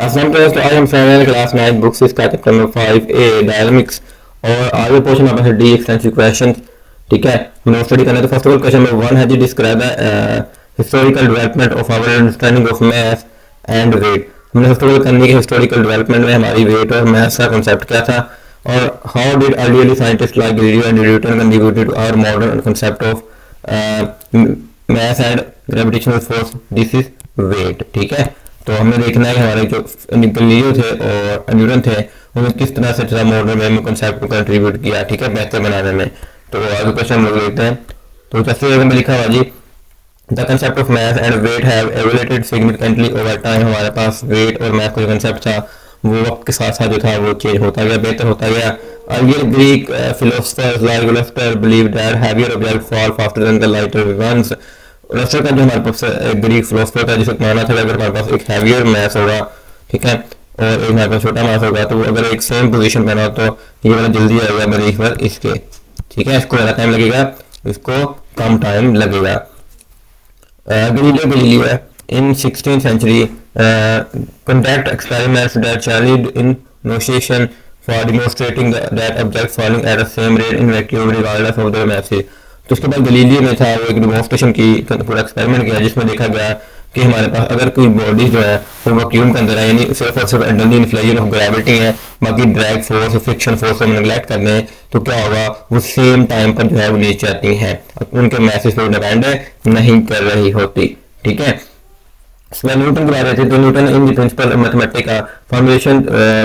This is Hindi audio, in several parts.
Sometimes I am seven class 9 books is chapter number 5A dynamics और आगे पोर्शन हमारे पास डी एक्सटेंसिव क्वेश्चन। ठीक है, हमें स्टडी करना है। तो first of all question number 1 है जी, describe the historical development of our understanding of mass and weight. हमने फर्स्ट ऑफ ऑल करनी है हिस्टोरिकल डेवलपमेंट में हमारी वेट और मैथ का कॉन्सेप्ट क्या था, और how did early scientist like Galileo and Newton contributed to our modern concept of mass and gravitational force, this is weight. ठीक है, तो हमें देखना है कि हमारे जो गैलीलियो थे और न्यूटन थे उन्होंने किस तरह से मॉडर्न वे में कॉन्सेप्ट को कंट्रीब्यूट किया, ठीक है, बेहतर बनाने में। तो आगे क्वेश्चन हम लोग देखते हैं। तो कैसे में लिखा हुआ जी, the concept of mass and weight have evoluted significantly over time. हमारे पास वेट और मैथ का जो कंसेप्ट था वो वक्त के साथ साथ जो था वो चेंज होता गया, बेहतर होता गया। अर्लियर ग्रीक फिलोसफर्स लाइक लस्टर believed that heavier object fall faster than the lighter ones. लस्टर का जो हमारे पास ग्रीक फिलोसफर था जिसको माना था अगर हमारे पास एक हैवियर मैथ होगा, ठीक है, और एक हमारे पास छोटा मैथ होगा, तो अगर एक सेम पोजीशन पे ना हो तो ये वाला जल्दी आएगा बराबर इसके, ठीक है, इसको ज़्यादा टाइम लगेगा, इसको कम टाइम लगेगा। Galileo in 16th century conduct experiments that challenged in notation for demonstrating that objects falling at the same rate in vacuum regardless of their masses। तो उसके बाद गलीलियो में था वो एक डेमोन्स्ट्रेशन की पूरा एक्सपेरिमेंट किया जिसमें देखा गया कि हमारे पास अगर कोई बॉडी जो है वो वैक्यूम के अंदर है, यानी सिर्फ और सिर्फ under the influence of gravity है, बाकी ड्रैग फोर्स फ्रिक्शन फोर्स को नेगलेक्ट कर दें, तो क्या होगा, वो सेम टाइम पर जो है वो नीचे आती हैं, उनके मैसेज पर डिपेंड नहीं कर रही होती। ठीक है, इसमें न्यूटन की बात आती है तो Newton in the Principia Mathematica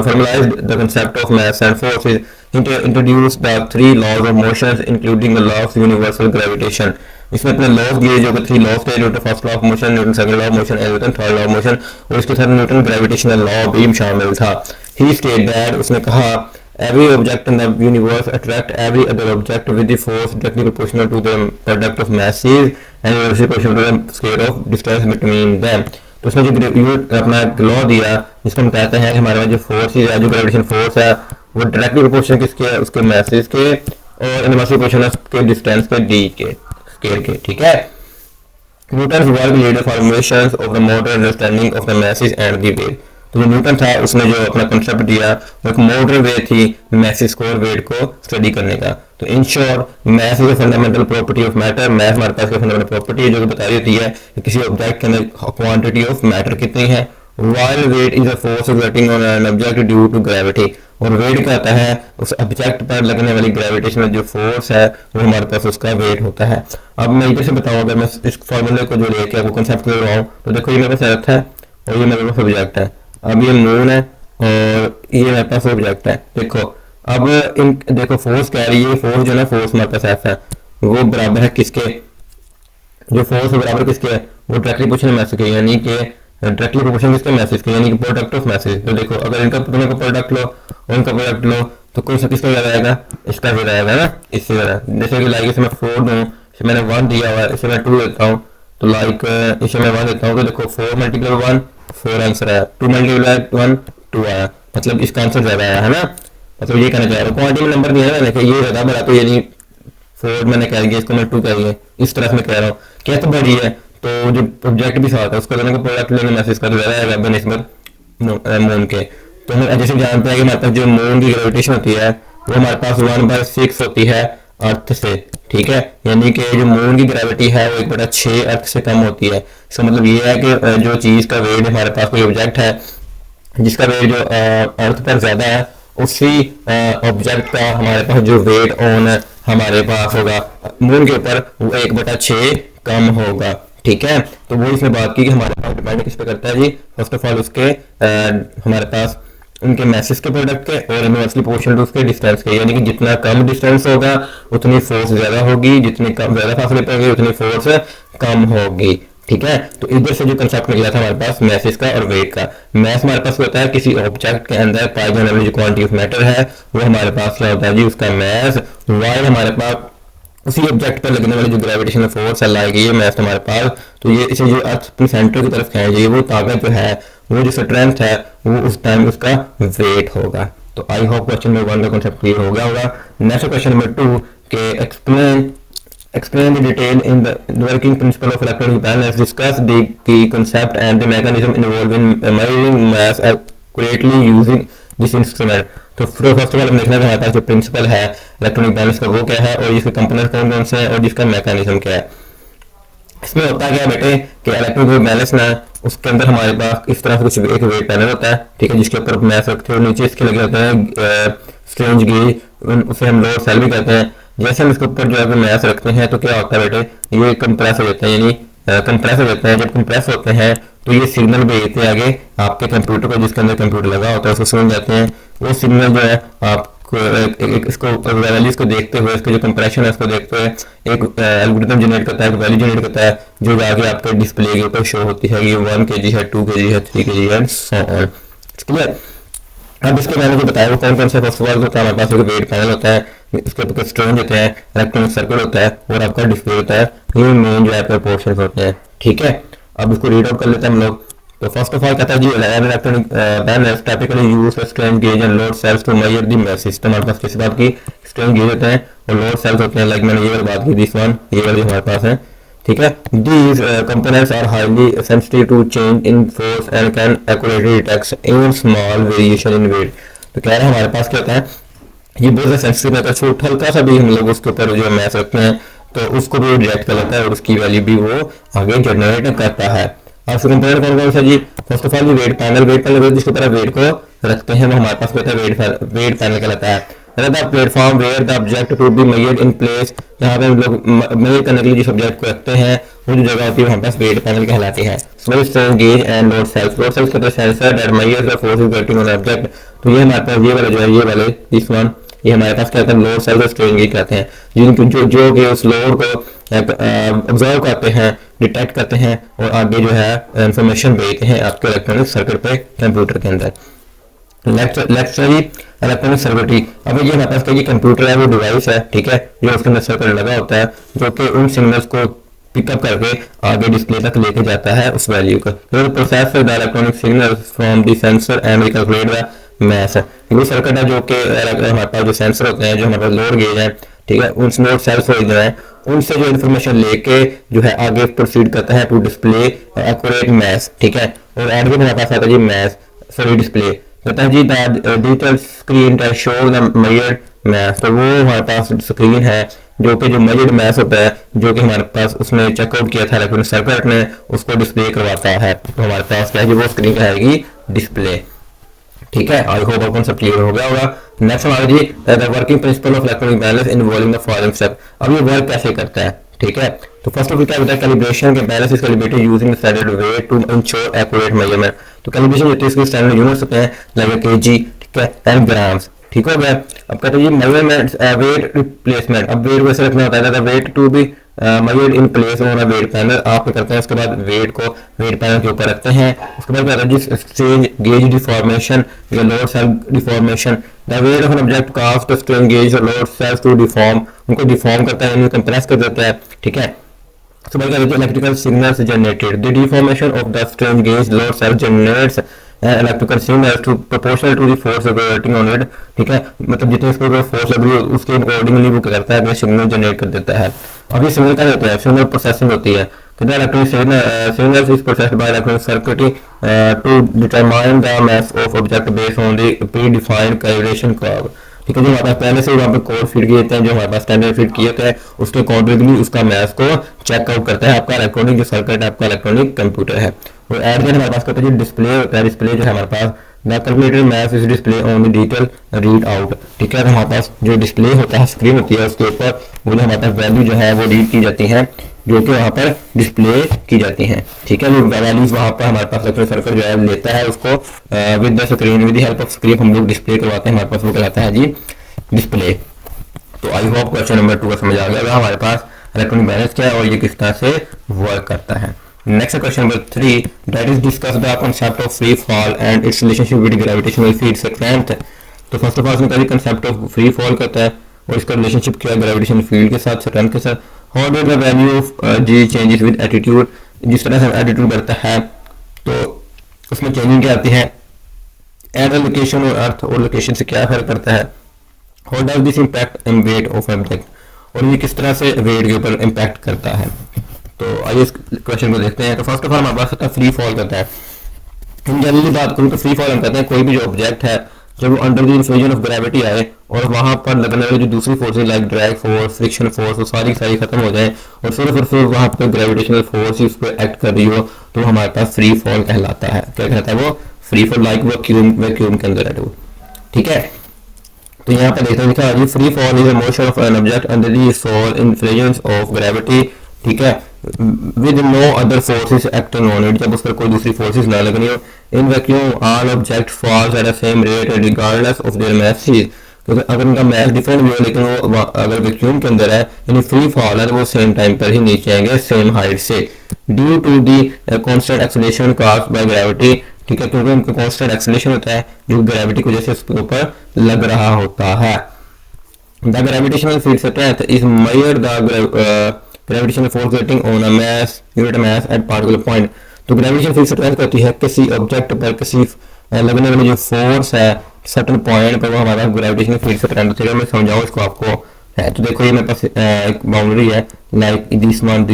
formalized the concept of mass and forces, introduced the three laws of motion including the law of universal gravitation। इसमें अपने लॉज दिए जो थ्री लॉज थे, Newton first law of motion, Newton second law of motion, Newton third law of motion, और इसके साथ न्यूटन ग्रेविटेशनल लॉ भी शामिल था। ही स्टेट दैट, उसने कहा, every object in the universe attract every other object with the force directly proportional to the product of masses and inversely proportional to the square of distance between them। तो उसने जो अपना लॉ दिया जिसको हम कहते हैं कि हमारे पास जो फोर्स है, जो ग्रेविटेशन फोर्स है, वो डायरेक्टली प्रोपोर्शनल किसके है, उसके मैसेज के, और इनवर्सली प्रोपोर्शनल के डिस्टेंस के डी के स्केल के। ठीक है, Newton work led formulations of the modern understanding of the masses and the weight. तो जो न्यूटन था उसने जो अपना कंसेप्ट दिया वो एक मॉडर्न वे थी मैसेज को और वेट को स्टडी करने का। तो in short math is fundamental property of matter. Math हमारे पास फंडामेंटल प्रॉपर्टी है जो कि बता देती है कि किसी ऑब्जेक्ट के अंदर क्वांटिटी ऑफ मैटर कितनी है। While weight is a force acting on an object due to gravity, और वेट क्या होता है, उस ऑब्जेक्ट पर लगने वाली ग्रेविटेशनल जो फोर्स है वो हमारे पास उसका वेट होता है। अब मैं इधर से बताऊँ, अगर मैं इस फॉर्मूले को जो लेके आपको कंसेप्ट ले रहा हूँ, तो देखो ये मेरे पास अर्थ है और ये मेरे पास ऑब्जेक्ट है। अब ये मून है और ये मेरे पास ऑब्जेक्ट है। देखो अब इन देखो फोर्स कह रही है, फोर्स जो है ना, फोर्स हमारे पास एफ है, वो बराबर है किसके, जो फोर्स है बराबर किसके है, वो डायरेक्टली प्रोपोर्शनल मैसेज के, यानी कि डायरेक्टली प्रोपोर्शनल किसके मैसेज के, यानी कि प्रोडक्ट ऑफ मैसेज। तो देखो अगर इनका दोनों का प्रोडक्ट लो और इनका प्रोडक्ट लो तो कौन सा किसका ज़्यादा आएगा, इसका ज़्यादा आएगा ना, इससे ज़्यादा। जैसे कि लाइक इसे मैं 4 दूँ, इसे मैंने 1 दिया हुआ है, इसे मैं 2 देता हूँ, तो लाइक इसे मैं 1 देता हूँ, तो देखो 4 मल्टीप्लाई 1 4 आंसर आया, 2 मल्टीप्लाई 1 2 आया, मतलब इसका आंसर ज़्यादा आया है ना। मतलब ये कहना चाह रहा हूँ, क्वांटिटी में नंबर दिया है मैंने कि ये ज़्यादा बड़ा, तो यानी 4 मैंने कह दिया, इसको मैं 2 कह दिया, इस तरह से मैं कह रहा हूँ क्या तो बड़ी है, तो जो ऑब्जेक्ट भी साथ है उसका दोनों का प्रोडक्ट लेने मैसेज का ज़्यादा आएगा बनस्बत मून के। तो हम जैसे जानते हैं कि हमारे पास जो मून की ग्रेविटेशन होती है वो हमारे पास 1/6 होती है अर्थ से। ठीक है, यानी कि जो मून की ग्रेविटी है वो 1/6 अर्थ से कम होती है। इसका मतलब ये है कि जो चीज़ का वेट हमारे पास कोई ऑब्जेक्ट है जिसका वेट जो अर्थ पर ज़्यादा है, उसी ऑब्जेक्ट का हमारे पास जो वेट ऑन हमारे पास होगा मून के ऊपर वो 1/6 कम होगा। ठीक है, तो वो इसमें बात की कि हमारे पास डिपेंड किस पे करता है जी, फर्स्ट ऑफ ऑल उसके हमारे पास उनके मैसेज के प्रोडक्ट के और इनवर्सली प्रोपोर्शनल टू उसके डिस्टेंस के, यानी कि जितना कम डिस्टेंस होगा उतनी फोर्स ज़्यादा होगी, जितनी कम ज़्यादा फासले पे होगी उतनी फोर्स कम होगी। ठीक है, तो इधर से जो कंसेप्ट निकला था हमारे पास मैसेज का और वेट का। मैस हमारे पास होता है किसी ऑब्जेक्ट के अंदर पाई जाने वाली जो क्वांटिटी ऑफ मैटर है वो हमारे पास क्या होता है जी, उसका मैस। वाइल हमारे पास उसी ऑब्जेक्ट पर लगने वाली जो ग्रेविटेशनल फोर्स है लाएगी ये मैथ हमारे पास, तो ये इसे जो अर्थ अपने सेंटर की तरफ खींच जाइए, वो ताकत जो है, वो जो स्ट्रेंथ है, वो उस टाइम उसका वेट होगा। तो आई होप क्वेश्चन नंबर 1 का कॉन्सेप्ट क्लियर हो गया होगा। नेक्स्ट क्वेश्चन नंबर 2 के explain the detail in the working principle of electronic balance, discuss the key concept and the mechanism involved in measuring mass accurately using this instrument. तो फर्स्ट ऑफ ऑल हम देखना है हमारे पास जो प्रिंसिपल है इलेक्ट्रॉनिक बैलेंस का वो क्या है और इसके कंपोनेंट कौन कौन से हैं और जिसका मैकेनिज्म क्या है। इसमें होता क्या बेटे कि इलेक्ट्रॉनिक बैलेंस ना उसके अंदर हमारे पास इस तरह से कुछ एक वेट पैनल होता है, ठीक है, जिसके ऊपर मैस रखते हैं और नीचे इसके लगे होते हैं स्ट्रेंज गेज, उसे हम लोअर सेल भी कहते हैं। जैसे हम इसके ऊपर जो है मैस रखते हैं तो क्या होता है बेटे, ये कंप्रेस हो जाते हैं, यानी कंप्रेस हो जाते हैं। जब कंप्रेस होते हैं तो ये सिग्नल भेजते हैं आगे आपके कंप्यूटर को, जिसके अंदर कंप्यूटर लगा होता है उसको समझ जाते हैं। वो सिग्नल जो है आप इसको वैल्यूज को देखते हुए, इसके जो कंप्रेशन है उसको देखते हुए एक एल्गोरिथम जनरेट करता है, एक वैल्यू जनरेट करता है जो जाके आपके डिस्प्ले के ऊपर शो होती है। ये 1 kg है, 2 kg है, 3 kg है, सो ऑन। क्लियर। अब इसके मैंने जो बताया वो कौन कौन सा फर्स्ट ऑफ ऑल होता है, हमारे पास एक वेट पैनल होता है, इसके ऊपर स्ट्रेंज होते हैं, इलेक्ट्रॉनिक सर्किट होता है और आपका डिस्प्ले होता है। ये मेन जो है पोर्शन होते हैं, ठीक है। अब इसको रीड आउट कर लेते हैं हम लोग। तो फर्स्ट ऑफ ऑल कहता है जी electronic balance typically used strain gauge and load cells to measure the mass system. हमारे पास किस बात की स्ट्रेन गेज होते हैं और लोड सेल्स होते हैं, लाइक मैंने ये वाली बात की, दिस वन, ये वाली हमारे पास है, ठीक है। These components are highly sensitive to change in force and can accurately detect in small variation in weight. तो कह रहे हैं हमारे पास क्या होता है, ये बहुत सेंसिटिव है, छोटा हल्का सा भी हम लोग उसके ऊपर जो मैस रखते हैं तो उसको भी डिटेक्ट कर लेता है और उसकी वैल्यू भी वो आगे जनरेट करता है। अब कंपेयर कौन कौन सा जी, first of all weight panel जिसके ऊपर वेट को रखते हैं वो हमारे पास होता है वेट पैनल कहलाता है। Platform where the object to be measured in place, जहाँ पे हम लोग मेजर करने के लिए जिस ऑब्जेक्ट को रखते हैं वो जो जगह होती है हमारे पास वेट पैनल कहलाती है। Strain gauge and load cells कहते हैं sensor that measures the force acting on object. तो ये हमारे पास ये वाला जो है, ये वाले दिस वन, ये हमारे पास क्या कहते हैं लोड सेल्स और स्ट्रेन गेज कहते हैं, जिनको जो कि उस लोड को ऑब्जर्व करते हैं, डिटेक्ट करते हैं और आगे जो है इंफॉर्मेशन भेजते हैं आपके इलेक्ट्रॉनिक सर्किट पे कंप्यूटर के अंदर। इलेक्ट्रॉनिक सर्किटरी, अब ये हमारे पास ये कंप्यूटर है, वो डिवाइस है, ठीक है, जो उसके अंदर सर्किट लगा होता है जो कि उन सिग्नल्स को पिकअप करके आगे डिस्प्ले तक लेके जाता है उस वैल्यू को। Process the electronic signal from the sensor and calculate the mass. ये सर्किट है जो कि हमारे पास जो सेंसर होते हैं, जो हमारे पास लोड गेज है, ठीक है, उन लोड सेल्स जो है उनसे जो इन्फॉर्मेशन लेके जो है आगे प्रोसीड करता है टू डिस्प्ले एक्यूरेट मैस, ठीक है। और एड में हमारे पास आता है जी मैस, सॉरी डिस्प्ले कहता है जी digital screen that show the measured mass. तो वो हमारे पास स्क्रीन है जो कि जो मेजर्ड मैस होता है जो कि हमारे पास उसने चेकआउट किया था इलेक्ट्रॉनिक सर्किट ने, उसको डिस्प्ले करवाता है। तो हमारे पास क्या है, वो स्क्रीन आएगी डिस्प्ले, ठीक है। आई होप आपको सब क्लियर हो गया होगा। नेक्स्ट हमारा जी the working principle of electronic balance involving the following step. अब ये वर्क कैसे करता है, ठीक है। तो फर्स्ट ऑफ ऑल क्या होता है, कैलिब्रेशन के balance is calibrated using the standard weight to ensure accurate measurement. तो कैलिब्रेशन होती है इसके स्टैंडर्ड यूनिट्स होते हैं लाइक केजी, ठीक है, एंड ग्राम्स, ठीक हो गया। अब कहते हैं मेजरमेंट वेट रिप्लेसमेंट। अब वेट वैसे रखना होता है weight to be measured in place on a weight panel. आप क्या करते हैं, उसके बाद वेट को वेट पैनल के ऊपर रखते हैं। उसके बाद क्या होता है स्ट्रेन गेज डिफॉर्मेशन या load cell deformation. The weight of an object causes strain gauge और लोड सेल्स टू डिफॉर्म, उनको डिफॉर्म करता है, उनको कंप्रेस कर देता है, ठीक है। So by the electrical signals generated, the deformation of the strain gauge load cell generates electrical signals to proportional to the force operating on it, ठीक है। मतलब जितने इसको फोर्स लग रही है उसके अकॉर्डिंगली वो क्या करता है, अपने सिग्नल जनरेट कर देता है। अब ये सिग्नल क्या होता है, सिग्नल प्रोसेसिंग होती है। तो the electronic signals is processed by electronic circuitry to determine the mass of object based on the predefined calibration curve, ठीक है। जो हमारे पास पहले से वहाँ पे कोड फीड किए जाते हैं, जो हमारे पास स्टैंडर्ड फीड किए होते हैं, उसके अकॉर्डिंगली उसका मैथ को चेकआउट करता है आपका इलेक्ट्रॉनिक जो सर्किट है, आपका इलेक्ट्रॉनिक कंप्यूटर है। और एड देन हमारे पास कहते हैं जो डिस्प्ले होता है, डिस्प्ले जो है हमारे पास the calculated mass is display on the digital read out, ठीक है। तो हमारे पास जो डिस्प्ले होता है, स्क्रीन होती है, उसके ऊपर वो जो हमारे पास वैल्यू जो है वो रीड की जाती है, जो कि वहाँ पर डिस्प्ले की जाती हैं, ठीक है। वो वैल्यूज वहाँ पर हमारे पास इलेक्ट्रॉनिक सर्किट जो है लेता है, उसको with the screen, with the help of screen हम लोग डिस्प्ले करवाते हैं, हमारे पास वो कहलाता है जी डिस्प्ले। तो आई होप क्वेश्चन नंबर 2 का समझ आ गया हमारे पास इलेक्ट्रॉनिक बैलेंस क्या है और ये किस तरह से वर्क करता है। Next question number 3, that is discuss the concept of free fall and it's relationship with gravitational field strength. तो फर्स्ट ऑफ ऑल इसमें क्या कांसेप्ट ऑफ फ्री फॉल करता है और इसका रिलेशनशिप क्या है ग्रेविटेशनल फील्ड के साथ, स्ट्रेंथ के साथ। How do the value of g changes with altitude, जिस तरह से एटीट्यूड बढ़ता है तो उसमें चेंजिंग क्या आती है, एट द लोकेशन और अर्थ और लोकेशन से क्या फर्क करता है। How does this impact in weight of object? और ये किस तरह से वेट के ऊपर इम्पैक्ट करता है। तो आइए इस क्वेश्चन को देखते हैं। तो फर्स्ट ऑफ ऑल हमारे पास होता है फ्री फॉल करता है। हम जनरली बात करूँ तो फ्री फॉल हम कहते हैं कोई भी जो ऑब्जेक्ट है जब वो under the influence of gravity आए और वहां पर लगने वाली जो दूसरी forces like drag force, friction force, वो सारी खत्म हो जाए और सिर्फ और सिर्फ वहां पर ग्रेविटेशनल फोर्स उस पर एक्ट कर रही हो, तो हमारे पास फ्री फॉल कहलाता है। क्या कहलाता है वो? फ्री फॉल, लाइक वैक्यूम के अंदर है वो। ठीक है, तो यहाँ पर देखते हैं लिखा free fall is a motion of an object under the sole influence of gravity. ठीक है, with no other forces acting on it, जब उस पर कोई दूसरी फोर्सेस ना लगनी हो। In vacuum all object falls at the same rate regardless of their masses, क्योंकि अगर उनका मैथ डिफरेंट भी हो लेकिन वो अगर वैक्यूम के अंदर है यानी फ्री फॉल है तो वो सेम टाइम पर ही नीचे आएंगे सेम हाइट से, due to the constant acceleration caused by gravity. ठीक है, क्योंकि उनका कांस्टेंट एक्सेलरेशन होता है जो ग्रेविटी की वजह से उसके ऊपर लग रहा होता है। The gravitational field strength is measured the gravitational force acting on a mass unit mass at particular point. तो ग्रेविटेशनल फील्ड स्ट्रेंथ होती है किसी ऑब्जेक्ट पर किसी लगने वाली जो फोर्स है सर्टेन पॉइंट पर, वो हमारा ग्रेविटेशनल फील्ड स्ट्रेंथ होती है। मैं समझाऊं इसको आपको है। तो देखो ये मेरे पास एक बाउंड्री है like this one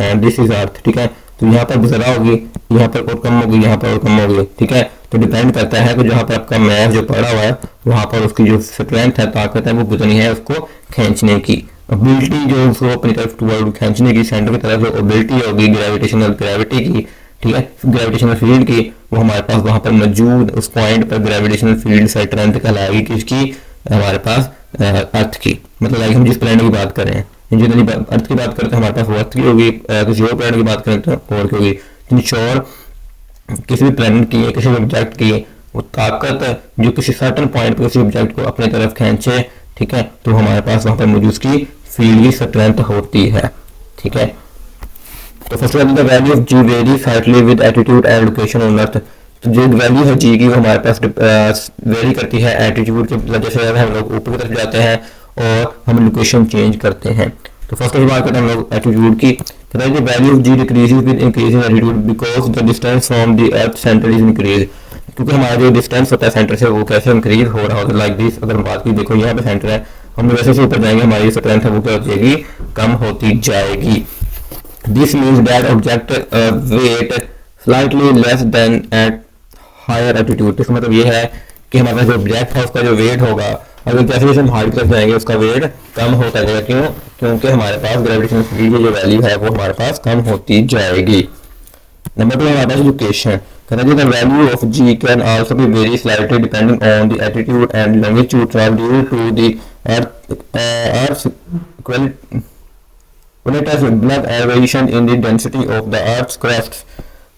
and this is earth. ठीक है, तो यहाँ पर ज़रा होगी, यहाँ पर और कम होगी, यहाँ पर और कम होगी। ठीक है, तो डिपेंड करता है कि जहाँ पर आपका मैस जो पड़ा हुआ है वहाँ पर उसकी जो स्ट्रेंथ है, ताकत है, वो कितनी है उसको खींचने की। एबिलिटी जो उसको अपनी तरफ टुवर्ड खींचने की, सेंटर की तरफ जो एबिलिटी होगी ग्रेविटेशनल ग्रेविटी की, ठीक है, ग्रेविटेशनल फील्ड की, वो हमारे पास वहाँ पर मौजूद उस पॉइंट पर ग्रेविटेशनल फील्ड स्ट्रेंथ कहलाएगी किसकी? हमारे पास अर्थ की। मतलब लाइक हम जिस प्लैनेट की बात कर रहे हैं, जनरली अर्थ की बात करते हैं हमारे पास वो अर्थ की होगी, किसी और प्लैनेट की बात करते हैं और की होगी। इंश्योर किसी भी प्लैनेट की, किसी भी ऑब्जेक्ट की वो ताकत जो किसी सर्टेन पॉइंट पर किसी ऑब्जेक्ट को अपने तरफ खींचे, ठीक है, तो हमारे पास वहाँ पर मौजूद की फील्ड की स्ट्रेंथ होती है। ठीक है, तो first of all the value of g vary slightly with altitude and location on earth. तो जो वैल्यू है जी की वो हमारे पास वेरी करती है एटीट्यूड की वजह से, हम लोग ऊपर की तरफ जाते हैं और हम लोकेशन चेंज करते हैं। तो फर्स्ट ऑफ बात करते हैं हम लोग एटीट्यूड की। कहते हैं value of g decreases with increasing altitude because the distance from the earth centre is increase. क्योंकि हमारा जो डिस्टेंस होता है सेंटर से वो कैसे इंक्रीज हो रहा होता है लाइक दिस। अगर हम बात की, देखो यहाँ पे सेंटर है, हम वैसे से ऊपर जाएंगे हमारी स्ट्रेंथ है वो क्या हो जाएगी? कम होती जाएगी। This means that object weight slightly less than at higher altitude. इसका मतलब ये है कि हमारा जो ऑब्जेक्ट है उसका जो वेट होगा, अगर जैसे जैसे हम हाइट तक जाएंगे उसका वेट कम होता जाएगा। क्यों? क्योंकि हमारे पास ग्रेविटेशनल फील्ड की जो वैल्यू है वो हमारे पास कम होती जाएगी। नंबर 2 हमारे पास एजुकेशन। कहते हैं the value of g can also be vary slightly depending on the altitude and longitude travel due to the earth qualities blood variation in the density of the Earth's crust.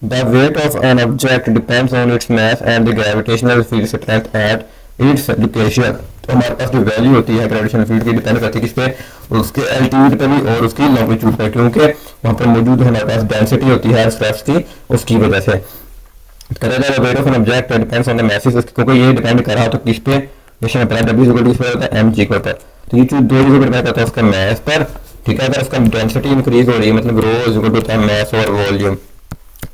The weight of an object depends on its mass and the gravitational field strength at its location. तो हमारे पास जो वैल्यू होती है ग्रेविटेशनल फील्ड की डिपेंड करती है किस पे? उसके एल्टीट्यूड पे भी और उसकी लॉन्गिट्यूड पे, क्योंकि वहाँ पर मौजूद हमारे पास डेंसिटी होती है स्ट्रेस की, उसकी वजह से। Wait of an object depends on the message, क्योंकि ये डिपेंड कर रहा होता है किस पे? जैसे पहले W होता है mg के ऊपर, तो ये चीज दो डिपेंड करता है उसके मैस पर। ठीक है, अगर उसका डेंसिटी इंक्रीज हो रही है मतलब रो इज इक्वल टू होता है मैस और वॉल्यूम।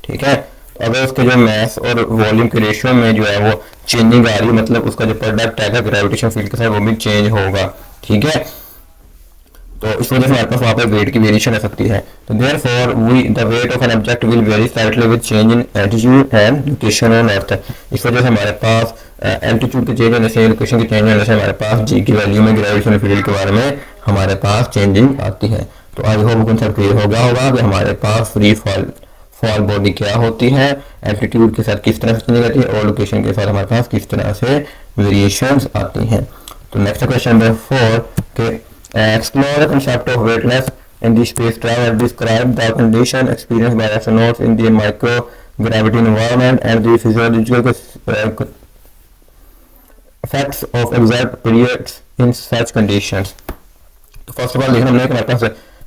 ठीक है, अगर उसके जो मैस और वॉल्यूम के रेशियो में जो है वो चेंजिंग आ रही है, मतलब उसका जो प्रोडक्ट है ग्रेविटेशन फील्ड के साथ वो भी चेंज होगा। ठीक है, तो इस वजह से हमारे पास वहाँ पर वेट की वेरिएशन आ सकती है। तो therefore the weight of an object will very slightly with change in altitude and location on अर्थ। इस वजह से हमारे पास एल्टीट्यूड के चेंज होने से, लोकेशन के चेंज होने से हमारे पास जी की वैल्यू में ग्रेविटेशनल फील्ड के बारे में हमारे पास चेंजिंग आती है। तो आई होप कॉन्सेप्ट क्लियर होगा कि हमारे पास फ्री फॉल बॉडी क्या होती है, एल्टीट्यूड के साथ किस तरह से चेंज आती है और लोकेशन के साथ हमारे पास किस तरह से वेरिएशंस आती हैं। तो नेक्स्ट क्वेश्चन नंबर 4 के explore the concept of weightlessness in the space travel. Describe the condition experienced by astronauts in the microgravity environment and the physiological effects of exact periods in such conditions. तो फर्स्ट ऑफ ऑल देखना हमने हमारे पास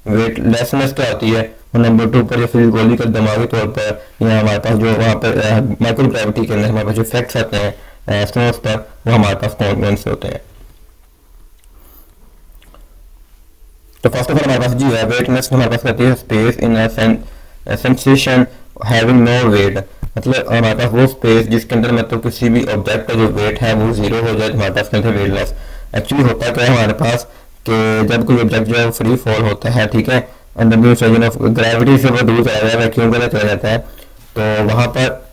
वेटलेसनेस क्या होती है, और नंबर 2 पर फिजियोलॉजिकल दिमागी तौर पर या हमारे पास जो वहाँ पर माइक्रोग्रेविटी के अंदर हमारे पास जो इफेक्ट्स आते हैं एस्ट्रोनॉट्स पर, वो हमारे पास कौन कौन से होते हैं। तो फर्स्ट ऑफ ऑल हमारे पास जी है वेटनेस, हमारे पास कहती है space in sensation having no weight. मतलब हमारे पास वो स्पेस जिसके अंदर मतलब किसी भी ऑब्जेक्ट का जो वेट है वो जीरो हो जाए, हमारे पास कहते हैं वेटलेस। एक्चुअली होता क्या है, हमारे पास कि जब कोई ऑब्जेक्ट जो है फ्री फॉल होता है, ठीक है, under the influence of gravity से वो दूर चला जाता है, वैक्यूम के चला जाता है, तो वहाँ पर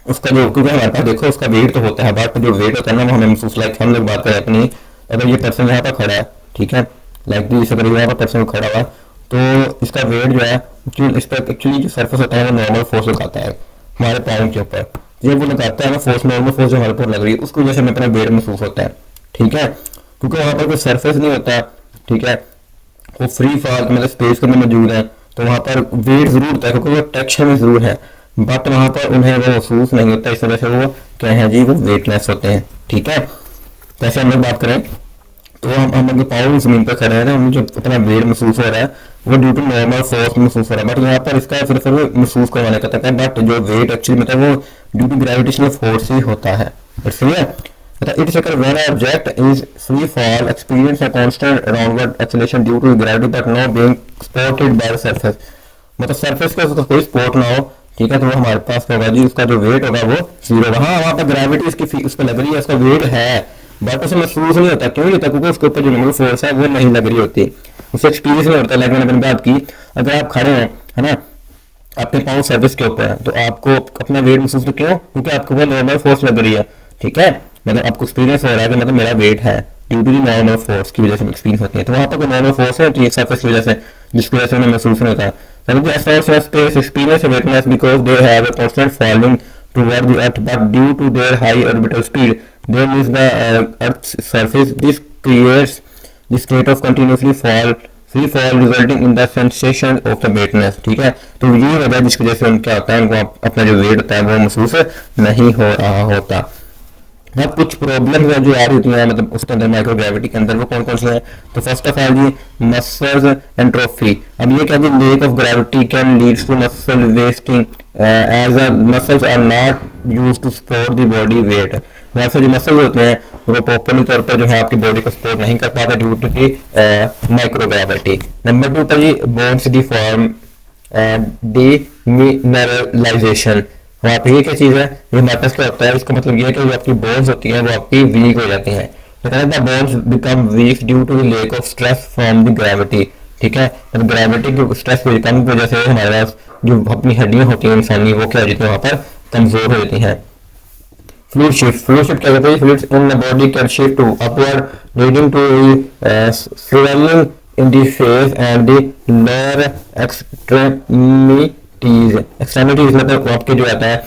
उसका जो, क्योंकि हमारे पास देखो उसका वेट तो होता है, बट जो वेट होता है ना वो हमें महसूस, लाइक हम लोग बात करें अपनी, अगर ये पर्सन यहाँ पर खड़ा है, ठीक है, लाइक दिस, अगर यहाँ पर पर्सन खड़ा हुआ तो इसका वेट जो है इस पर एक्चुअली जो सर्फेस होता है वो नॉर्मल फोर्स लगाता है हमारे पाँव के ऊपर, जब वो लगाता है ना फोर्स, नॉर्मल फोर्स जो हमारे ऊपर लग रही है उसकी वजह से हमें अपना वेट महसूस होता है, ठीक है, क्योंकि वहाँ पर कोई सर्फेस नहीं होता, ठीक है, वो फ्री फॉल मतलब स्पेस के अंदर मौजूद है, तो वहाँ पर वेट जरूर होता है क्योंकि वो टेक्सचर में जरूर है, बट वहाँ पर उन्हें वो महसूस नहीं होता, इस वजह से वो क्या है जी, वो वेटलेस होते हैं, ठीक है। जैसे हम लोग बात करें तो हम लोग पाँव जमीन पर खड़े हैं ना, हमें जो अपना वेट महसूस हो रहा है वो ड्यू टू नॉर्मल फोर्स महसूस हो रहा है, बट यहाँ पर इसका सिर्फ महसूस करवाने का तक है, बट जो वेट एक्चुअली मतलब वो ड्यू टू ग्रेविटेशनल फोर्स ही होता है, इसलिए it is occur when an object is free fall experience a constant downward acceleration due to gravity but not being supported by the surface, मतलब सरफेस का उसका कोई सपोर्ट ना हो, ठीक है, तो वो हमारे पास होगा जी, उसका जो वेट होगा वो जीरो, वहाँ पर ग्रेविटी इसकी उस पर लग रही है, उसका वेट है, बट उसे महसूस नहीं होता, क्यों नहीं होता, क्योंकि उसके ऊपर जो नॉर्मल फोर्स है वो नहीं लग रही होती, उसे एक्सपीरियंस नहीं होता। लाइक मैंने अपनी बात की, अगर आप खड़े हैं, है ना, अपने पाँव सर्विस के ऊपर है तो आपको अपना वेट महसूस, तो क्यों, क्योंकि आपको वो नॉर्मल फोर्स लग रही है, ठीक है, मतलब आपको एक्सपीरियंस हो रहा है कि मतलब मेरा वेट है due to the normal force की वजह से एक्सपीरियंस होती है, तो वहाँ पर कोई नॉर्मल फोर्स है तो ये सरफेस की वजह से, जिसकी वजह से उन्हें महसूस नहीं होता, space experience weightlessness because they have a constant falling toward the earth, but due to their high orbital speed they miss the earth's surface. This creates the state of continuously free fall resulting in the sensation of the weightness, ठीक है, तो ये वजह जिसकी वजह से उनका होता है, उनको अपना जो वेट होता है वो महसूस नहीं हो रहा होता। अब कुछ प्रॉब्लम जो आ रही होती है मतलब उसके अंदर माइक्रोग्रेविटी के अंदर, वो कौन कौन सी है, तो फर्स्ट ऑफ ऑल जी मसल्स एंट्रोफी। अब ये क्या जी, lack of gravity can leads to muscle wasting as muscles are not used to support the body weight, वैसे जो मसल होते हैं वो प्रॉपरली तौर पर जो है आपकी बॉडी को सपोर्ट नहीं कर पाता due to the microgravity. Number 2 पर जी बोन्स डिफॉर्म डीमिनरलाइजेशन, वहाँ पे ये क्या चीज़ है, ये हमारे पास क्या होता है, इसका मतलब ये है कि जो आपकी बोन्स होती हैं वो आपकी वीक हो जाती हैं, the bones become weak due to the lack of stress from the gravity, ठीक है, तो ग्रेविटी की स्ट्रेस की कम की वजह से हमारे पास जो अपनी हड्डियाँ होती हैं इंसानी वो क्या हो जाती हैं, वहाँ पर कमजोर हो जाती हैं। फ्लूइड शिफ्ट क्या कहते हैं, fluids in the body can shift to upward leading to swelling in the face and the lower extremities मतलब आपके जो आता है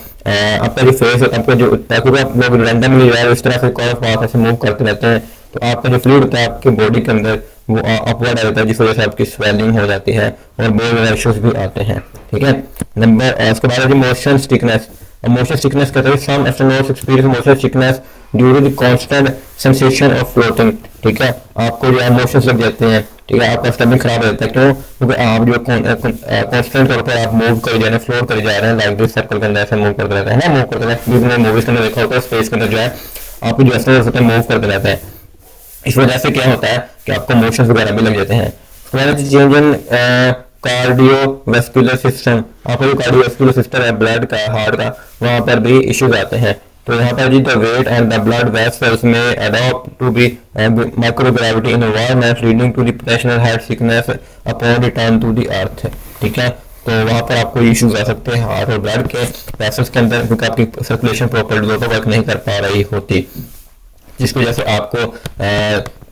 आपका जो फेस है, आपका जो ताकि आप लोग रैंडमली जो है इस तरह से कॉर्नर पास ऐसे मूव करते रहते हैं, तो आपका जो फ्लूइड होता है आपके बॉडी के अंदर वो अपवर्ड आ जाता है, जिस वजह से आपकी स्वेलिंग हो जाती है और बहुत ज़्यादा इश्यूज भी आते हैं, ठीक है। नंबर उसके बाद है मोशन सिकनेस। मोशन सिकनेस कहते हैं some astronauts experience motion sickness due to the constant sensation of floating, ठीक है, आपको जो इमोशंस लग जाते हैं, ठीक है, आपका स्टमिक खराब हो जाता है, क्यों, क्योंकि आप जो कांस्टेंट तौर पर आप मूव कर जा रहे हैं, फ्लोट कर जा रहे हैं, लाइक दिस सर्कल के अंदर ऐसे मूव करते रहते हैं ना, मूव करते रहते हैं, जिसने मूवीज के अंदर देखा होता है स्पेस के अंदर जो है आपको जो एस्ट्रोनॉट्स होते हैं मूव करते रहते हैं, इस वजह से क्या होता है कि आपको मोशंस वगैरह भी लग जाते हैं। चेंज इन कार्डियोवैस्कुलर सिस्टम, आपका जो कार्डियोवैस्कुलर सिस्टम है ब्लड का, हार्ट का, वहाँ पर भी इश्यूज आते हैं, तो यहाँ पर जी the weight and the blood vessels में adopt to be microgravity in environment leading to the potential head sickness upon return to the earth, ठीक है, तो वहाँ पर आपको इश्यूज आ सकते हैं हार्ट और ब्लड के वेसल्स के अंदर, क्योंकि आपकी सर्कुलेशन प्रॉपर्ली वर्क नहीं कर पा रही होती, जिसकी वजह से आपको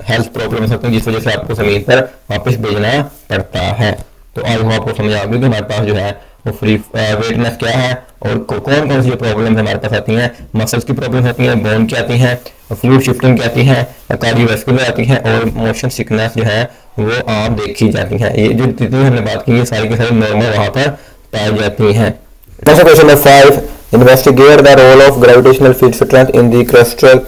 हेल्थ प्रॉब्लम हो सकती है, जिस वजह से आपको जमीन पर वापस भेजना पड़ता है। तो आज हम आपको समझ आ गई कि हमारे पास जो है वो फ्री वेटनेस क्या है और कौन कौन सी प्रॉब्लम हमारे पास आती हैं, मसल्स की प्रॉब्लम आती हैं, बोन की आती हैं, फ्लूइड शिफ्टिंग की आती है, कार्डियोवैस्कुलर आती है और मोशन सिकनेस जो है वो आम देखी जाती है। ये जो जितनी हमने बात की ये सारी की सारी नॉर्मल वहाँ पर पाई जाती हैं। Question number 5, investigate the role of gravitational field strength in the crustal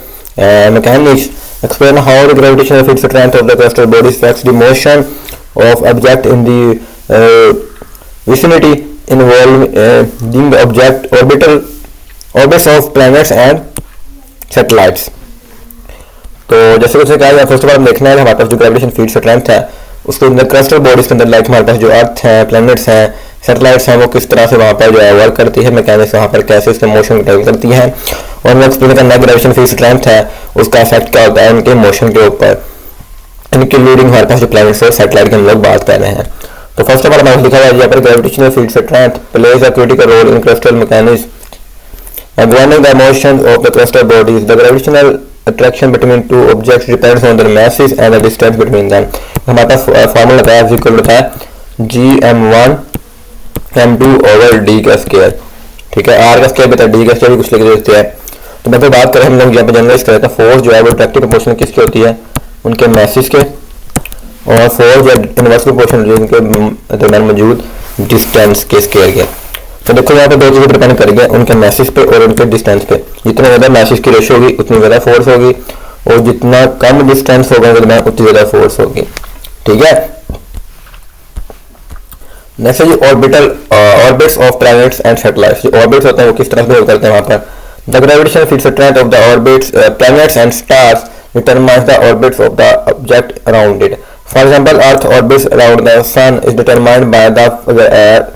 mechanics. Explain how the gravitational field strength of the crustal body affects the motion of object in the vicinity involving the object orbits of planets and satellites. तो जैसे कुछ कहा जाए, फर्स्ट ऑफ ऑल देखना है हमारे पास जो ग्रेविटेशन फील्ड स्ट्रेंथ है उसके अंदर क्रस्टल बॉडीज के अंदर, लाइक हमारे पास जो अर्थ है, प्लैनेट्स हैं, सैटेलाइट्स हैं, वो किस तरह से वहाँ पर जो है वर्क करती है, मैकेनिक्स वहाँ पर कैसे इसके मोशन को करती है, और वो एक्सप्लेन करना ग्रेविटेशन फील्ड स्ट्रेंथ है उसका इफेक्ट क्या होता है उनके मोशन के ऊपर। इंक्लूडिंग हमारे पास जो प्लैनेट्स और सैटेलाइट की हम लोग बात कर रहे हैं। तो फर्स्ट ऑफ ऑल हमारे लिखा हुआ है यहाँ पर gravitational field strength plays a critical role in crystal mechanism governing the motions of the crustal bodies. The gravitational attraction between two objects depends on their masses and the distance between them. हमारे पास फॉर्मूला बताया इक्वल होता है gm1 m2 ओवर d का स्क्वायर, ठीक है। r का स्क्वायर बता d का स्क्वायर भी कुछ लिख देते हैं। तो मतलब बात करें हम लोग यहाँ पर जनरलाइज करते हैं, फोर्स जो है वो डायरेक्टली प्रोपोर्शनल किसकी होती है, उनके मैसेज के, और फोर्स जो इनवर्स प्रोपोर्शनल जो उनके दरमियान मौजूद डिस्टेंस के स्क्वायर के। तो देखो यहाँ पे दो चीज़ें डिपेंड करेंगे, उनके मैसेज पे और उनके डिस्टेंस पे। जितना ज़्यादा मैसेज की रेशो होगी उतनी ज़्यादा फोर्स होगी, और जितना कम डिस्टेंस होगा उतनी ज़्यादा फोर्स होगी, ठीक है। नेक्स्ट है जो orbital orbits of planets and satellites. जो ऑर्बिट्स होते हैं वो किस तरह से बिहेव करते हैं वहाँ पर। The gravitational field strength of the orbits planets and stars determines the orbits of the object around it. For example earth orbits around the sun is determined by the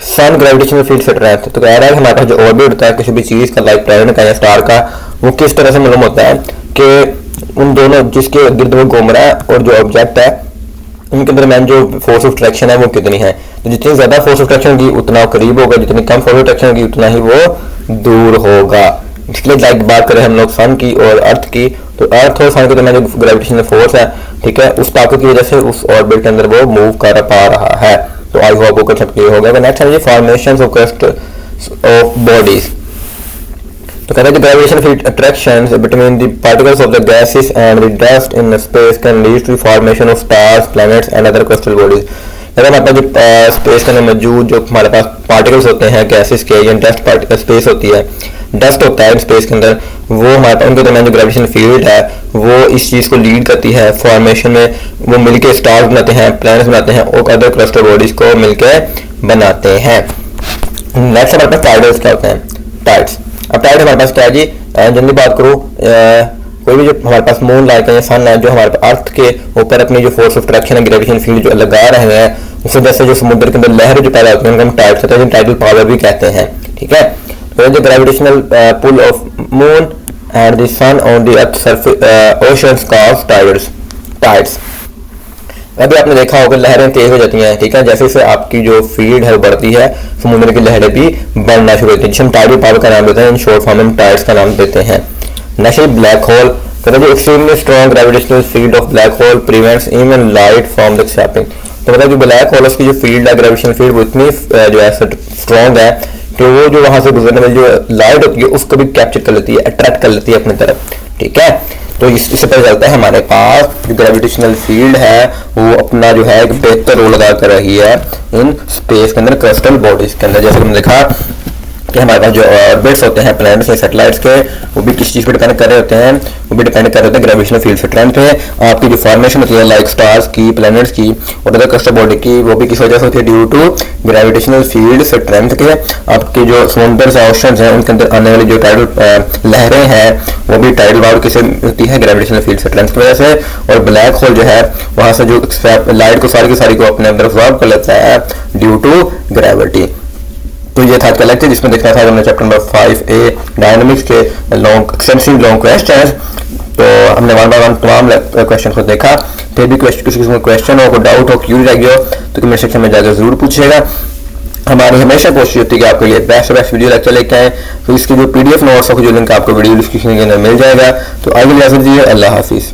sun gravitational field strength. तो कह रहा है कि हमारे पास जो ऑर्बिट होता है किसी भी चीज़ का, लाइक प्लैनेट का या स्टार का, वो किस तरह से मालूम होता है कि उन दोनों जिसके गिर्द वो घूम रहा है और जो ऑब्जेक्ट है उनके दरमियान जो फोर्स ऑफ अट्रैक्शन है वो कितनी है। तो जितनी ज़्यादा फोर्स ऑफ अट्रैक्शन होगी उतना करीब होगा, जितनी कम फोर्स ऑफ अट्रैक्शन होगी उतना ही वो दूर होगा। इसलिए लाइक बात करें हम लोग सन की और अर्थ की, तो अर्थ और सन के दरमियान जो ग्रेविटेशनल फोर्स है, ठीक है, उस ताकत की वजह से उस ऑर्बिट के अंदर वो मूव कर पा रहा है। तो आई होप वो कंसेप्ट क्लियर हो गया। नेक्स्ट है formations of crust of bodies. तो कहते हैं gravitational field attractions between the particles of the gases and the dust in space can lead to formation of stars planets and other crustal bodies. कहते हैं हमारे पास जो स्पेस के अंदर मौजूद जो हमारे पास पार्टिकल्स होते हैं गैसेस के, या डस्ट पार्टिकल स्पेस होती है, डस्ट होता है स्पेस के अंदर, वो हमारे उनके दरमियान जो ग्रेविटेशनल फील्ड है वो इस चीज़ को लीड करती है फॉर्मेशन में। वो मिलके स्टार्स बनाते हैं, प्लैनेट्स बनाते हैं और अदर क्रस्टल बॉडीज को मिलके बनाते हैं। नेक्स्ट हमारे पास टाइडल्स क्या होते हैं, टाइड्स। अब टाइड हमारे पास क्या है जी, जल्दी बात करूँ, कोई भी जो हमारे पास मून लाइक है या सन है जो हमारे अर्थ के ऊपर अपनी जो फोर्स ऑफ अट्रैक्शन है ग्रेविटेशन फील्ड जो लगा रहे हैं, उस वजह से जो समुद्र के अंदर लहरें जो पैदा होती हैं उनको हम टाइड्स होते हैं, टाइडल पावर भी कहते हैं, ठीक है। तो the gravitational pull of moon and the sun on the earth surface oceans cause tides। अभी आपने देखा होगा लहरें तेज हो जाती हैं, ठीक है, जैसे जैसे आपकी जो फील्ड है बढ़ती है समुद्र की लहरें भी बढ़ना शुरू होती हैं, जिसे हम टाइडल पावर का नाम देते हैं, इन शॉर्ट फॉर्म में टाइड्स का नाम देते हैं। Next black hole. तो जो extremely strong gravitational field of black hole prevents even light from the escaping. तो मतलब जो ब्लैक होल उसकी जो फील्ड है ग्रेविटेशनल फील्ड वो इतनी जो है स्ट्रॉन्ग है कि वो जो वहां से गुजरने वाली जो लाइट होती है उसको भी कैप्चर कर लेती है, अट्रैक्ट कर लेती है अपनी तरफ, ठीक है। तो इससे पता चलता है हमारे पास जो ग्रेविटेशनल फील्ड है वो अपना जो है एक बेहतर रोल अदा कर रही है इन स्पेस के अंदर क्रस्टल बॉडीज के अंदर। जैसे हमने देखा कि हमारे पास जो ऑर्बिट्स होते हैं प्लैनेट्स या सैटेलाइट्स के, वो भी किस चीज़ पे डिपेंड कर रहे होते हैं, वो भी डिपेंड कर रहे होते हैं ग्रेविटेशनल फील्ड स्ट्रेंथ पे। आपकी जो फॉर्मेशन होती है लाइक स्टार्स की, प्लैनेट्स की और अदर क्रस्टल बॉडी की, वो भी किस वजह से होती है, due to gravitational field strength के। आपके जो समुद्र या ओशंस हैं उनके अंदर आने वाली जो टाइडल लहरें हैं वो भी टाइडल पावर किससे होती है, ग्रेविटेशनल फील्ड स्ट्रेंथ की वजह से। और ब्लैक होल जो है वहाँ से जो लाइट को सारी की सारी को अपने अंदर अब्सॉर्ब कर लेता है ड्यू टू ग्रेविटी। तो ये था आज का लेक्चर जिसमें देखना था हमने चैप्टर नंबर 5A डायनामिक्स के लॉन्ग एक्सटेंसिव लॉन्ग क्वेश्चंस। तो हमने वन बाय वन तमाम क्वेश्चन को देखा। फिर भी किसी किस्म का क्वेश्चन हो, कोई डाउट हो, क्यूरी रह गया हो तो कमेंट सेक्शन में जाकर जरूर पूछिएगा। हमारी हमेशा कोशिश होती है कि आपके लिए बेस्ट वीडियो लेक्चर लेके आए। तो इसकी जो PDF नोट्स हो जो लिंक आपको वीडियो डिस्क्रिप्शन के अंदर मिल जाएगा। तो आगे इजाजत दीजिए, अल्लाह हाफिज़।